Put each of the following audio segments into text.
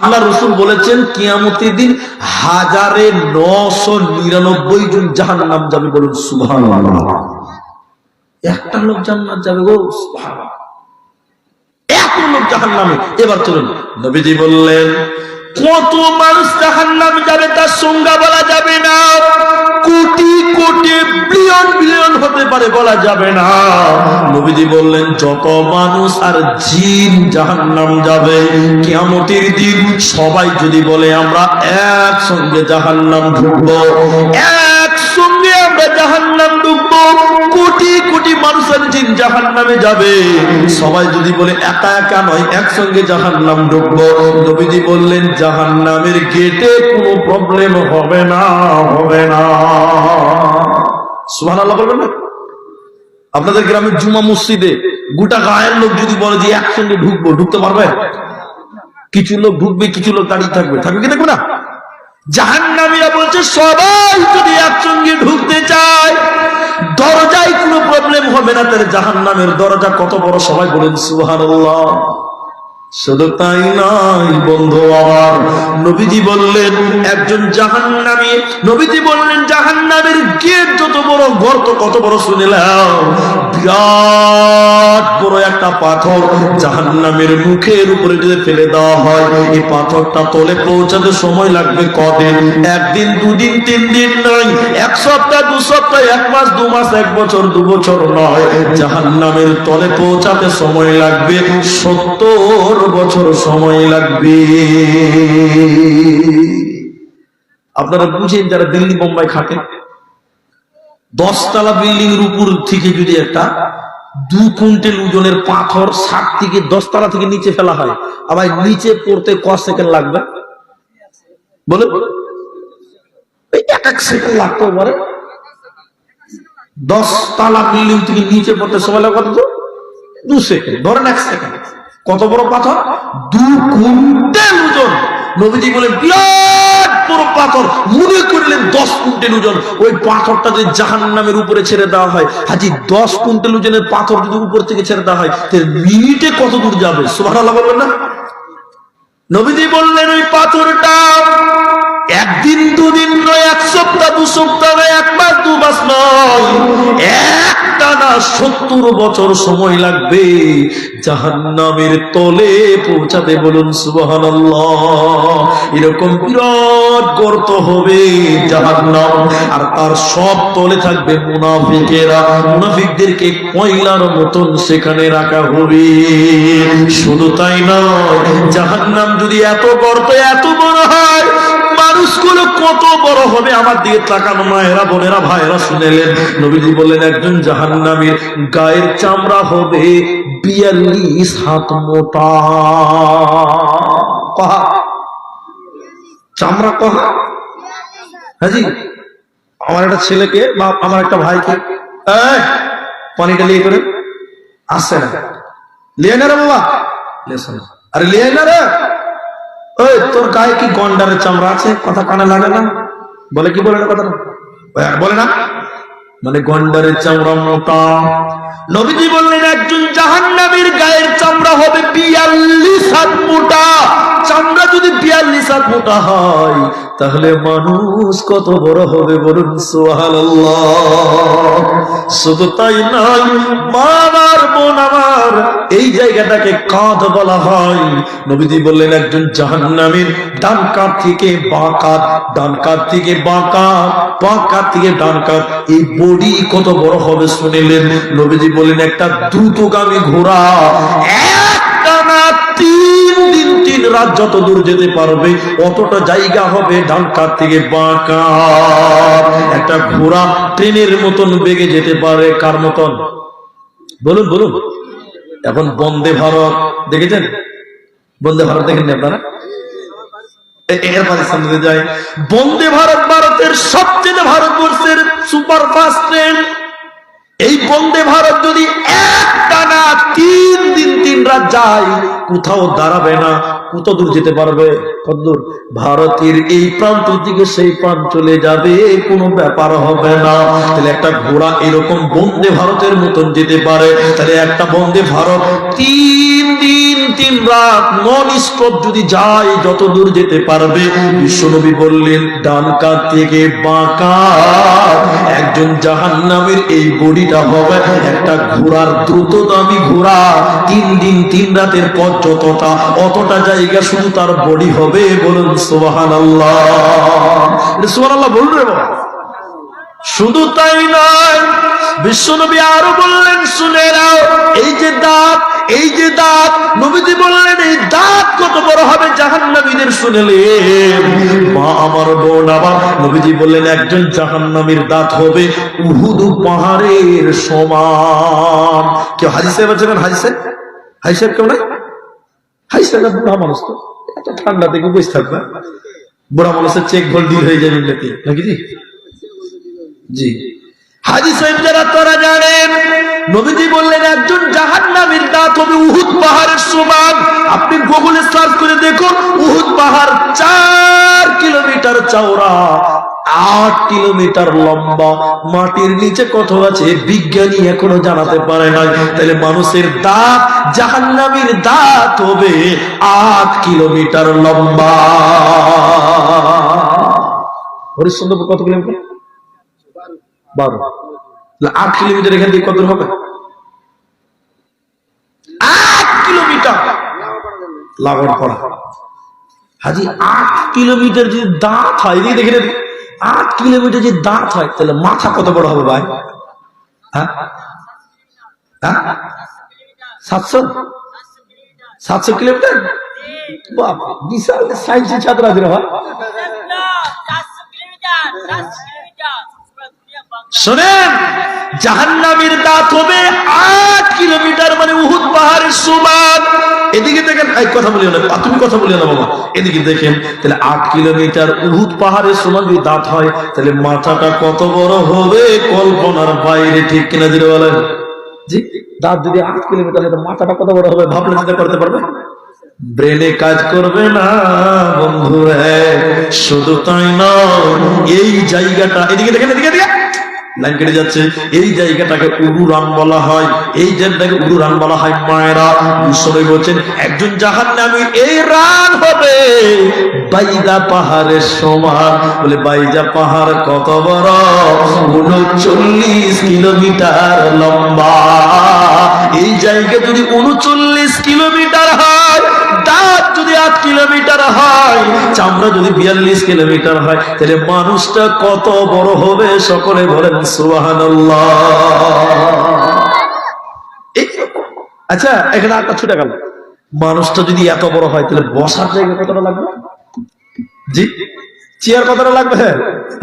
আল্লাহ রসুল বলেছেন কিয়ামতের দিন 1999 জন জাহান্নাম যাবে। বলুন সুবহানাল্লাহ। একটা লোক জান্নাত যাবে গো, সুবহানাল্লাহ। এত লোক জাহান্নামে। এবার চলুন, নবীজি বললেন কত মানুষ জাহান্নামে যাবে তার সংজ্ঞা বলা যাবে না, কোটি কোটি বিলিয়ন বিলিয়ন হতে পারে, বলা যাবে না। নবীজি বললেন যত মানুষ আর জিন জাহান্নাম যাবে কিয়ামতের দিন সবাই যদি বলে আমরা একসঙ্গে জাহান্নাম ঢুকবো, একসঙ্গে আমরা জাহান্নাম ঢুকবো, কোটি কোটি মানুষ আর জিন জাহান্নামে যাবে, সবাই যদি বলে একা একা নয় একসঙ্গে জাহান্নাম ঢুকবো, নবীজি বললেন জাহান্নামের গেটে কোনো প্রবলেম হবে না, হবে না। সুবহানাল্লাহ বলবেন না? আপনাদের গ্রামের জুমা মসজিদে গোটা গায়ের লোক যদি বলে যে একসঙ্গে ঢুকবো, ঢুকতে পারবে? কিছু লোক ঢুকবে, কিছু লোক দাঁড়িয়ে থাকবে, থাকবে কি দেখবে না? জাহান্নামীরা বলছে সবাই যদি একসঙ্গে ঢুকতে চায় দরজায় কোনো প্রবলেম হবে না। তার জাহান্নামের দরজা কত বড়, সবাই বলেন সুবহানাল্লাহ। শুধু তাই নয় বন্ধু আমার, নবীজি বললেন একজন জাহান্নামী, নবীজি বললেন জাহান্নামের গেট যত বড়, গর্ত কত বড় শুনিলাম, বিরাট বড় একটা পাথর জাহান্নামের মুখের উপরে যদি ফেলে দেওয়া হয়, এই পাথরটা তলে পৌঁছাতে সময় লাগবে কদিন? একদিন, দুদিন, 3 দিন নয়, 1 সপ্তাহ, 2 সপ্তাহ, 1 মাস, 2 মাস, 1 বছর, 2 বছর নয়, জাহান্নামের তলে পৌঁছাতে সময় লাগবে 70 বছর সময় লাগবে। আপনারা বুঝেন যারা দিল্লি বোম্বাই খাটেন, 10 তলা বিল্ডিং এর উপর থেকে যদি একটা 2 কুইন্টাল ওজনের পাথর 7 থেকে 10 তলা থেকে নিচে ফেলা হয়, আবার নিচে পড়তে কত সেকেন্ড লাগবে বলে? 1 সেকেন্ড লাগতে পারে। 10 তলা বিল্ডিং থেকে নিচে পড়তে সময় লাগে কত? 2 সেকেন্ড, ধরেন 1 সেকেন্ড। কত বড় পাথর? 2 কুইন্টাল ওজন। নবীজি বলেন বিরাট বড় পাথর, মনে করলেন 10 কুইন্টাল ওজন। ওই পাথরটা যদি জাহান্নামের উপরে ছেড়ে দেওয়া হয়, হাজি 10 কুইন্টাল ওজনের পাথর যদি উপর থেকে ছেড়ে দেওয়া হয়, তাহলে মিনিটে কত দূর যাবে? সুবহানাল্লাহ বলবেন না? নবীজি বললেন ওই পাথরটা একদিন, 2 দিন নয়, 1 সপ্তাহ, 2 সপ্তাহ নয়, 1 মাস, 2 মাস নয়, একটানা 70 বছর সময় লাগবে জাহান্নামের তলে পৌঁছাতে। বলুন সুবহানাল্লাহ। এরকম বিরাট গর্ত হবে জাহান্নাম, আর তার সব তলে থাকবে মুনাফিকেরা, মুনাফিকদেরকে কয়লার মতন সেখানে রাখা হবে। শুধু তাই নয়, জাহান্নাম যদি এত গর্ত এত বড় হয়, মানুষগুলো কত বড় হবে? আমার দিকে তাকানো মায়েরা, বোনেরা, ভাইরা শুনেলেন, নবীজি বললেন একজন জাহান্নামীর গায়ের চামড়া হবে 42 হাত মোটা। কহা চামড়া, কহা হাজি। আমার একটা ছেলেকে বা আমার একটা ভাইকে পানিটা নিয়ে করে আসছে না, লিয়ে না রে বাবা, আরে লিয়ে না রে, ওই তোর গায়ে কি গন্ডারের চামড়া আছে? কথা কানে লাগে না? বলে কি বলে না? কথা বলে না, মানে গন্ডারের চামড়া মোটা। নবীজি বললেন একজন জাহান্নামীর গায়ের চামড়া হবে 42 হাত মোটা। চামড়া যদি 42 হাত মোটা হয়, তাহলে মানুষ কত বড় হবে? বলুন সুবহানাল্লাহ। শুধু তাই নয়, মা আমার, বোন আমার, এই জায়গাটাকে কাঁধ বলা হয়। নবীজি বললেন একজন জাহান্নামীর ডান কাঁধ থেকে বাঁ কাঁধ, ডান কাঁধ থেকে বাঁ কাঁধ, বাঁ কাঁধ থেকে ডান কাঁধ, এই বডি কত বড় হবে শুনিলেন? নবীজি বললেন একটা দ্রুতগামী ঘোড়া একটানা 3 দিন 3 রাত যত দূর যেতে পারবে অতটা জায়গা হবে ডান কাঁধ থেকে বাঁ কাঁধ। একটা ঘোড়া ট্রেনের মতন বেগে যেতে পারে, কার মতন? বলুন বলুন। এখন বন্দে ভারত দেখেছেন? বন্দে ভারত দেখেন আপনারা? এর পাকিস্তান যায় বন্দে ভারত, ভারতের সবচেয়ে ভারতবর্ষের সুপারফাস্ট ট্রেন। এই বন্দে ভারত যদি একটানা 3 দিন 3 রাত যায়, কোথাও দাঁড়াবে না, কত দূর যেতে পারবে? কত দূর? ভারতের এই প্রান্ত থেকে সেই প্রান্ত চলে যাবে, কোনো ব্যাপার হবে না। তাহলে একটা ঘোড়া এরকম বন্দে ভারতের মতন যেতে পারে, তাহলে একটা বন্দে ভারত 3 দিন 3 রাত নন স্টপ যদি যায়, যত দূর যেতে পারবে। বিশ্বনবী বললেন, ডান কাঁধ থেকে বাঁ কাঁধ একজন জাহান্নামের এই বডিটা হবে একটা ঘোড়ার দ্রুতগামী ঘোড়া। 3 দিন 3 রাতের পথ যতটা, অতটা জায়গা শুধু তার বডি হবে। বলুন সুবহানাল্লাহ। সুবহানাল্লাহ বলুন রে বাবা। শুধু তাই নয়, বিশ্বনবী আরো বললেন, শুনে নাও, এই যে দাঁত, এই যে দাঁত, নবীজি বললেন এই দাঁত কত বড় হবে জাহান্নামীদের। শুনলেন মা আমার বোন, আবার নবীজি বললেন একজন জাহান্নামীর দাঁত হবে উহুদ পাহাড়ের সমান। কেউ হাজী সাহেব আছেন? হাজী সাহেব, হাজী সাহেব কেউ নাই? হাজী সাহেব বুড়া মানুষ, তো এত ঠান্ডা থেকে বসে থাকবে, বুড়া মানুষের চেক ভোল ডিল হয়ে যাবে নাকি জি? জি, হাজী সাহেব যারা তারা জানেন, নবীজি বললেন একজন জাহান্নামীর দাঁত হবে উহুদ পাহাড়ের সমান। আপনি গুগলে সার্চ করে দেখুন, উহুদ পাহাড় 4 কিলোমিটার চওড়া, 8 কিলোমিটার লম্বা। মাটির নিচে কত আছে বিজ্ঞানী এখনো জানাতে পারে না। তাহলে মানুষের দাঁত, জাহান্নামীর দাঁত হবে 8 কিলোমিটার লম্বা। হরিশ্চন্দ্রপুর কত কিলোমিটার? 12। 8 কিলোমিটার এখান থেকে কত হবে? 8 কিলোমিটার লাগর পড়া। হাজি 8 কিলোমিটার যদি দাঁত হয়, দেখে 8 কিলোমিটার যদি দাঁত হয়, তাহলে মাথা কত বড় হবে ভাই? হ্যাঁ, 700 কিলোমিটার। বাবা, বিশাল সায়েন্সের ছাত্র আছে রে ভাই। শোনেন, জাহান্নামীর দাঁত হবে 8 কিলোমিটার, মানে উহুদ পাহাড়ের সমান। এদিকে দেখেন, এই কথা বলিও না, তুমি কথা বলিও না বাবা, এদিকে দেখেন। তাহলে 8 কিলোমিটার উহুদ পাহাড়ের সমান যদি দাঁত হয়, তাহলে মাথাটা কত বড় হবে কল্পনার বাইরে, ঠিক কিনা দিলে বলেন? জি, দাঁত যদি 8 কিলোমিটার হয়, মাথাটা কত বড় হবে ভাবলে চিন্তা করতে পারবে? ব্রেনে কাজ করবে না বন্ধু। শুধু তাই না, এই জায়গাটা, এদিকে দেখেন, এদিকে লাইন কেটে যাচ্ছে, এই জায়গাটাকে উরুরান বলা হয়। এই জায়গাটাকে উরুরান বলা হয় মায়েরা। বিশ্বনবী বলছেন একজন জাহান্নামীর এই রান হবে বাইজা পাহাড়ের সমান। বলে বাইজা পাহাড় কত বড়? 39 কিলোমিটার লম্বা। এই জায়গা যদি 39 কিলোমিটার হয়, দাঁত যদি 8 কিলোমিটার হয়, চামড়া যদি 42 কিলোমিটার হয়, তাহলে মানুষটা কত বড় হবে? সকলে বলেন সুবহানাল্লাহ। আচ্ছা, এখানে একটা ছুটে গেল, মানুষটা যদি এত বড় হয়, তাহলে বসার জায়গা কতটা লাগবে? জি, চেয়ার কতটা লাগবে?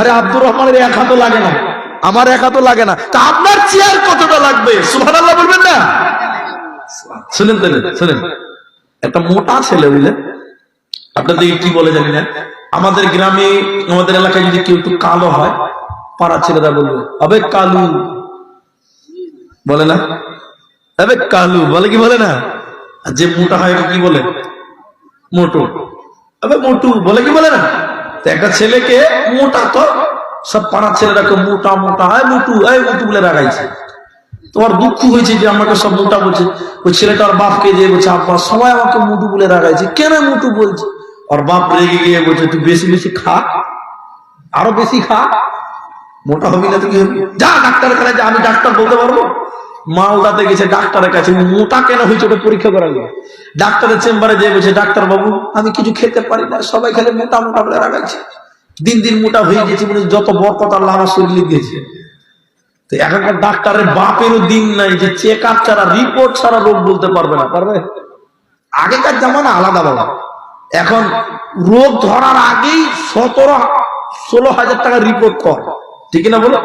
আরে আব্দুর রহমানের 1 হাতও লাগে না, আমার 1 হাতও লাগে না, তা আপনার চেয়ার কতটা লাগবে? সুবহানাল্লাহ বলবেন না? শুনেন তাহলে, শুনেন, একটা মোটা ছেলে, বুঝলেন, আপনাদেরকে কি বলে জানি না, আমাদের গ্রামে, আমাদের এলাকায় যদি কেউ একটু কালো হয়, পাড়ার ছেলেরা বলবে আবে কালু, বলে না? আবে কালু বলে কি বলে না? আর যে মোটা হয় কি বলে? মোটু। আবে মোটু বলে কি বলে না? তো একটা ছেলেকে মোটা, তো সব পাড়ার ছেলেরাকে মোটা মোটা, আয় মোটু, এই মোটু বলে রাগাইছে। তোমার দুঃখ হয়েছে যে আমাকে সব মোটা বলছে। ওই ছেলেটার বাপকে যে বলছে, আব্বা সবাই আমাকে মোটু বলে রাগাইছে, কেন মোটু বলছে? ওর বাপ রেগে গিয়ে বলছে, তুই বেশি বেশি খা, আরো বেশি খা, মোটা হবি না তুই, যা ডাক্তারের কাছে যা, আমি ডাক্তার বলতে পারবো। মালদাতে গেছে ডাক্তারের কাছে, মোটা কেন হয়েছে ওটা পরীক্ষা করা গেল। ডাক্তারের চেম্বারে যে বলছে, ডাক্তার বাবু আমি কিছু খেতে পারি না, সবাই খেলে মোটা মোটা বলে রাগাইছে, দিন দিন মোটা হয়ে গেছে, মানে যত বরকত আল্লাহ আমার শরীরে দিয়েছে। তো এখনকার ডাক্তারের বাপেরও দিন নাই যে চেক আপ ছাড়া, রিপোর্ট ছাড়া রোগ বলতে পারবে না, পারবে? আগেকার জামানা আলাদা বাবা। এখন রোগ ধরার আগেই 17-16 হাজার টাকা রিপোর্ট কর, ঠিক না বলো?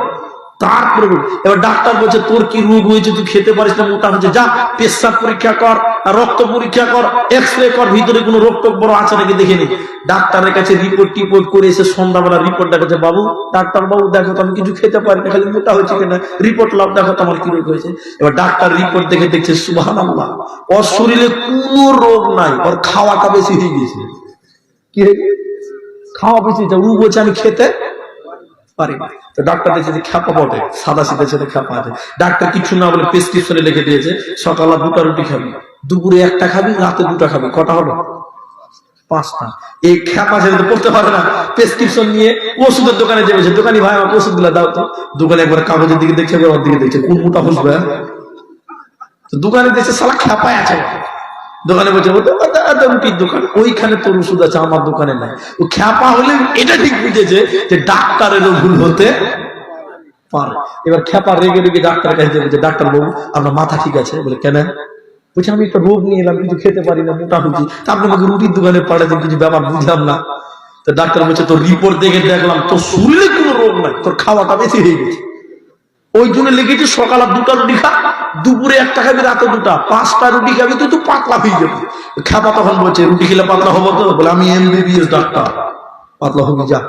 তারপরে এবার ডাক্তার বলছে তোর কি রোগ হয়েছে, তুই খেতে পারিস না, মোটা হচ্ছে, যা পেশাব পরীক্ষা কর, রক্ত পরীক্ষা কর, এক্সরে কর, ভিতরে কোনো রোগ টোগ বড় আছে নাকি দেখে নি। ডাক্তারের কাছে রিপোর্ট করে এসে সন্ধ্যাবেলা রিপোর্ট দেখাচ্ছে, বাবু ডাক্তার বাবু দেখো তো আমি কিছু খেতে পারি না, খালি মোটা হয়েছে কিনা, রিপোর্ট লাভ দেখো তো আমার কি রোগ হয়েছে। এবার ডাক্তার রিপোর্ট দেখে দেখছে সুবহানাল্লাহ, ওর শরীরে কোনো রোগ নাই, ওর খাওয়াটা বেশি হয়ে গেছে। কি খাওয়া বেশি, ও বলছে আমি খেতে পারি না। তো ডাক্তার দেখছে যে খ্যাপা বটে, সাদা সিধা ছেলে খ্যাপা আছে। ডাক্তার কিছু না বলে প্রেসক্রিপশনে লিখে দিয়েছে সকালে 2টা রুটি খাবি, দুপুরে 1টা খাবি, রাতে 2টা খাবি। কটা হলো? 5টা। এই খ্যাপা ছেলে তো পড়তে পারে না, প্রেসক্রিপশন নিয়ে ওষুধের দোকানে যাবে, দোকানি ভাই আমাকে ওষুধ গুলা দাও তো। দোকানে একবার কাগজের দিকে দেখছে, ওর দিকে দেখছে, কোন মোটা বসবে। তো দোকানে দেখছে শালা খ্যাপায় আছে। দোকানে বলছে রুটির দোকান, ওইখানে তোর ওষুধ আছে, আমার দোকানে নাই। ও খ্যাপা হলে এটা ঠিক বুঝেছে যে ডাক্তারেরও ভুল হতে পারে। এবার খ্যাপা রেগে রেগে ডাক্তারের কাছে বলছে, ডাক্তার বাবু আপনার মাথা ঠিক আছে? বলে কেন? বলছে আমি একটা রোগ নিয়ে এলাম, কিছু খেতে পারি না, মোটা হয়েছি, আপনি আমাকে রুটির দোকানে পাঠাচ্ছেন, কিছু ব্যাপার বুঝলাম না। তো ডাক্তার বলছে তোর রিপোর্ট দেখে দেখলাম তোর শরীরে কোনো রোগ নাই, তোর খাওয়াটা বেশি হয়ে গেছে, ওই জন্য লিখেছি সকালে 2টা রুটি খা, দুপুরে 1টা খাবি, রাতে 2টা, 5টা রুটি খাবি, তুই তো পাতলা হয়ে যাবি। খ্যাপা তখন বলছে রুটি খেলে পাতলা হবো তো? বলে আমি MBBS ডাক্তার, পাতলা হবি যা।